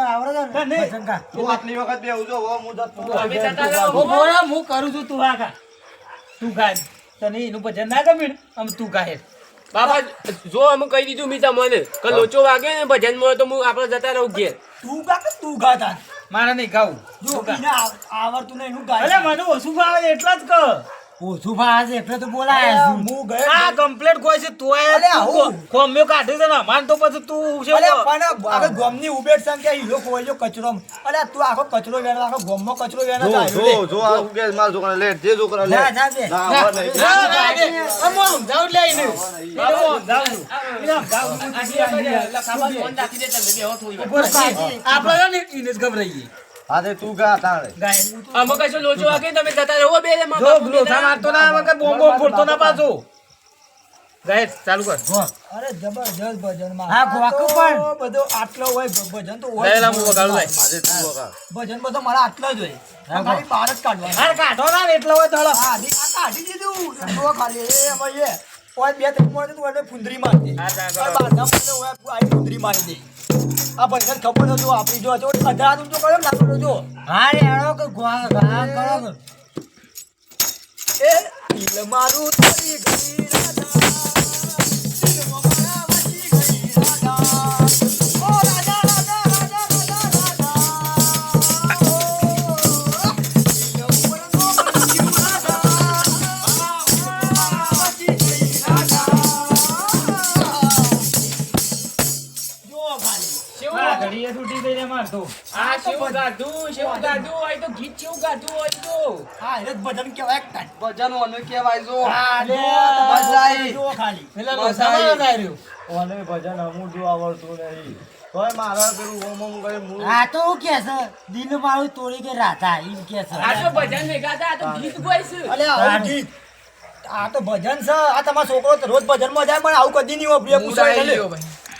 આવડે છે ને? ભજન ગા. તું આટલી વખત બેહું છો, હવે હું જતો અમે જતા રહો. હું બોલા હું કરું છું તું આગા તું ગાય તને એનું ભજન ના ગમ્યું ને? આમ તું ગાય બાબા જો અમે કહી દીધું મી તમને કે લોચો વાગે ને ભજનમાં તો હું આપણે જતા રહું ઘેર. તું ગા કે તું ગાતા મારે નહીં ગાવું જો એને આવડતું નહીં એનું અરે ગાય મને ઓછું ભાવે એટલા જ કર ઓછું ભાવે છે એટલે તો બોલાય છું. હું ગયો આ કમ્પ્લેટ કોઈ છે તોય અલ્યા, હું. કોમ્યો કાઢી દે ને માન તો પછી તું છે અલ્યા પણ આખા ગામની ઉભેટ સંખ્યા હીરો ખોવાયો કચરોમાં અલ્યા તું આખો કચરો વેણ આખો ગામમાં કચરો વેણ જ જો આવ્યો લે. જો જો આવું કે મારા છોકરાને લે, જે છોકરા લે. ના, ના, બે. ના, હવે નહીં. ના, ના, બે. આમ આમ જાઉં લે એને. એને આમ જાઉં. એને આમ જાઉં. લખાબા ફોન રાખી દે તમે બેહો થોડી વાર. ઉપર છે. આપણે છે ને એને જ ગભરાઈએ. હા તે તું ગા તાણે. ગાય. અમે કશું લોચો વાગે ને તમે જતા રહો બે માં જો બાપુ લોથા મારતો ના આવે કે બોમ્બ બોમ્બ ફોડતો ના પાછો. ગાય ચાલુ કર. હો. અરે જબરજસ્ત ભજનમાં હા, ગોવાકું પણ. આ તો બધો આટલો હોય ભજન તો હોય ગયેલા હું વગાડું ભાઈ. આજે તું વગા. ભજન બધો મારા આટલો જ હોય હા, ખાલી બહાર જ કાઢવાનું હાર કાઢો ના ને એટલો હોય ધડો. આ કાઢી દીધું જો ખાલી એ ભાઈ એ ઓય બે ત્રણ મળે તો એને ફુંદરી મારી દે હા, હા, ઓય બારના મળે ઓય આઈ ફુંદરી મારી દે આ ભાઈને ખબર હતો આપણી જો જો અઢાર ઊંચો કર્યો ને આપણો જો હા રે હેડો કે ગા કરો કે. એ દિલ મારું તોડી ગઈ રાધા દિલમાં મારા વસી ગઈ રાધા ઓ રાધા રાધા રાધા રાધા રાધા ઓ દિલ મારું વસી ગઈ રાધા વસી ગઈ રાધા જો ખાલી આ ઘડીએ છૂટી ગઈ રે માર તો. આ શેવું ગાધું હોય તો ગીત કેવું ગાધું હોય તો હા એટલે ભજન કહેવાય કાંઈ. ભજન ઓનું કહેવાય જો હા લે મજા આવી. જો ખાલી પેલા લોસામાં નતા રહ્યું. ઓને ભજન અમુક જો આવડતું નહીં તોય મારા પેલું ઓમ ઓમ કરે મૂળ આ તો હું કે છે દિલ મારું તોડી કે રાધા એમ કે છે આ તો ભજન ભેગા હતા આ તો ગીત ગાઈશું અલે આવું ગીત આ તો ભજન છે આ તમારો છોકરો તો રોજ ભજનમાં જાય પણ આવું કદી નહીં વાપરે પૂછાય લે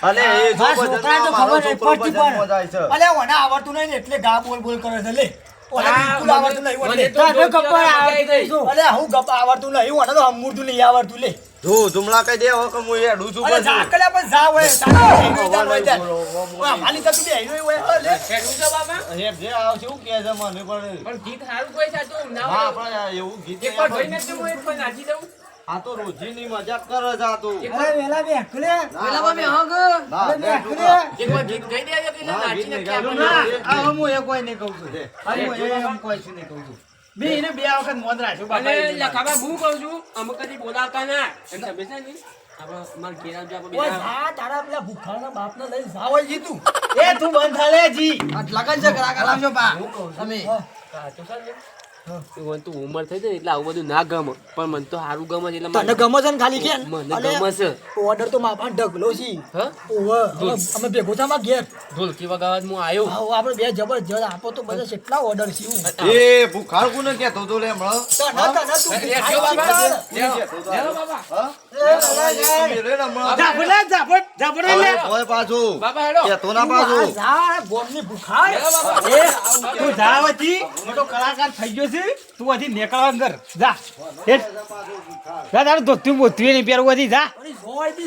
અને એ જો આ ભજનમાં છોકરા તો મારો ખબર નહીં છોકરો પડતી ભજનમાં જાય છે અલે ઓને આવડતું નહીં ને એટલે ગા બોલ બોલ કરે છે લે ઓને બિલકુલ આવડતું નહીં ઓને મને તો હવે કપડ આવડતું નહીં. શું? અલે હું ગપ આવડતું નહીં ઓને તો અમૂર્તું નહીં આવડતું લે જો જુમલા કહી દે હવે કે હું હેડું છું અલે પછી. જા કલે પણ જા હોય માલી તો તું બેહી હોય લે હેડું છે બાબા હેડ જે આવશે એવું કહે છે મને પણ પણ ગીત સારું કોઈ છે તો ના હા હોય. પણ એવું ગીત એક વાર જોઈને તો હું એક વાર નાચી દઉં આ તો રોજીની મજાક કરે છે આ તો અરે વેલા બેકલે પેલા બાબે હગ ના, અરે બેઠું બેકલે ના. એક વાર ગીત ગાઈ દેજો કે ના, નાચી ગીત નહીં નાખીએ ગાવું. આપણે. ના, આ હું એ કોઈ નહીં કહું છું. દે. અરે હું એમ કોઈ છું નહીં કહું છું. બે એને બે વખત મોજ રાખ્યો બાપા અને એ નહીં લખાબા હું કહું છું અમુક કદી બોલાવતા ના એમ તમે છે ને આપણે માર ઘેર આવજો આપણે ઓય બેઠા. જા તારા પેલા ભૂખાના બાપને લઈને જા હોય જી તું એ તું બંધ થાલે જી. આ લગન છે કરા લાવજો પા તમે કાચો છે ને? તું તું ઉંમર થઈ જાય ને એટલે આવું બધું ના ગમે પણ મને તો સારું ગમે છે એટલે તને ગમે છે ને ખાલી કે મને ગમે છે. ઓર્ડર તો મારા ઢગલો છે હા ઓવે અમે ભેગો થા માં ઘેર ઢોલકી વગાવવા હું આવ્યો આવો આપણે બે જબરજસ્ત આપો તો બધા કેટલા ઓર્ડર છે હું એ ભૂખાડ કોને કહેતો હતો લે હમણાં? તને તું લેવો બાબા. કોને લેવો. કહેતો હતો? લેવો બાબા. હા? તમે લે ને હમણાં. ઝાપડ લે, ઝાપડ લે. ઓય પાછું. બાબા હેડો. કહેતો ના પાછું. જા ગોમની ભૂખાડ લેવો બાબા. એ તું જા વધી મોટો કલાકાર થઈ ગયો છે તું વધી નીકળ અંદર જા હેઠ. જા તારું ધોતું બોતું નહીં પહેરવું વધી જા અરે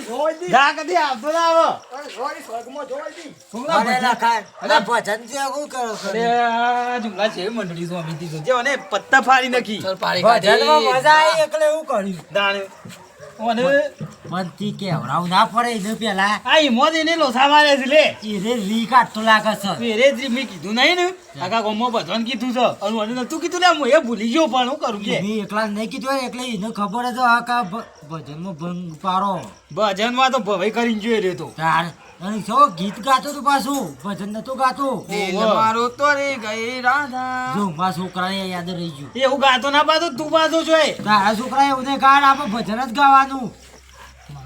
જોઈ દી જા કદી આવતો ના આવો. અરે જોઈ સ્વર્ગમાં જોઈ દી અરે લખાય અરે ભજન થી આગળ કરો અરે આ જુમલા છે મંડળી તો અમીતી તો જે મને પત્તા ફાડી નાખી ચલ પાડી ભજનમાં મજા આવી એટલે એવું કર્યું દાણે ઓને મનથી કેવરાવ ના પડે એને પેલા આ ઈમોદ એને લોસા મારે છે લે એને રી કાઢતો લાગે છે પેરે જ મેં કીધું નહીં ને આખા ગામમાં બધાને કીધું છે અને મને નતું કીધું ને હું એ ભૂલી ગયો પણ હું કરું કે એને એકલા નહીં કીધું હોય એટલે એને ખબર જ આ કા ભજનમાં ભંગ પાડો ભજનમાં તો ભવાઈ કરીને જોઈ રહ્યો તો તાર અને છો ગીત ગાતો તું પાછું ભજન નતું ગાતો દિલ મારું તોડી ગઈ રાધા જો મારા છોકરાને યાદ રહી ગયું એવું ગાતો ના પાતો તું પાતો જોઈ તારા છોકરા એવું ને ગાડ આપણે ભજન જ ગાવાનું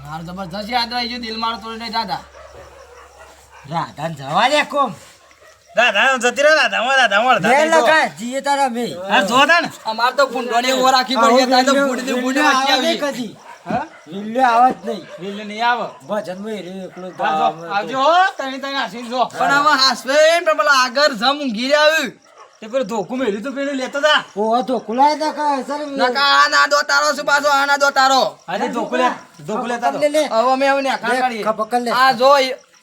મારું જબરજસ્ત યાદ રહી ગયું દિલ મારું તોડી ગઈ રાધા રાધાને જવા દે કોમ દાદા જતી રહે દાદા લે લખા જીએ તારા મે હા જો તા ને અમાર તો ગુંડોની ઓર રાખી પડી ગયા તો ફૂડી વાંચી આવી કદી હા વિલ્લે આવત નહીં વેલે નહીં આવે ભજન માં રે એકલો હા, જો, આવજો હો, તણી તણી આસીને જો પણ હવે હાસવે પણ પેલા આગળ જમ ઊંઘી રહ્યું તે પેલું ધોકું મેલ્યું તો પેલું લેતો તા ઓ તો કુલાય તા કા સર નકા આ ના દો તારો શું પાછો આ ના દો તારો આજે ધોકું લેતા તો લે લે હવે અમે હવે ને લે, પકડ લે. આ જો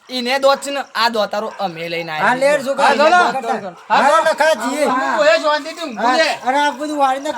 ઈને દોત છે ને આ દો તારો અમે લઈને આ આવ્યા લેર છોકરા હા, જો ને. હા લખા જીએ હું એ શાંતિથી ઊંઘું છે. અરે આ બધું વાળીને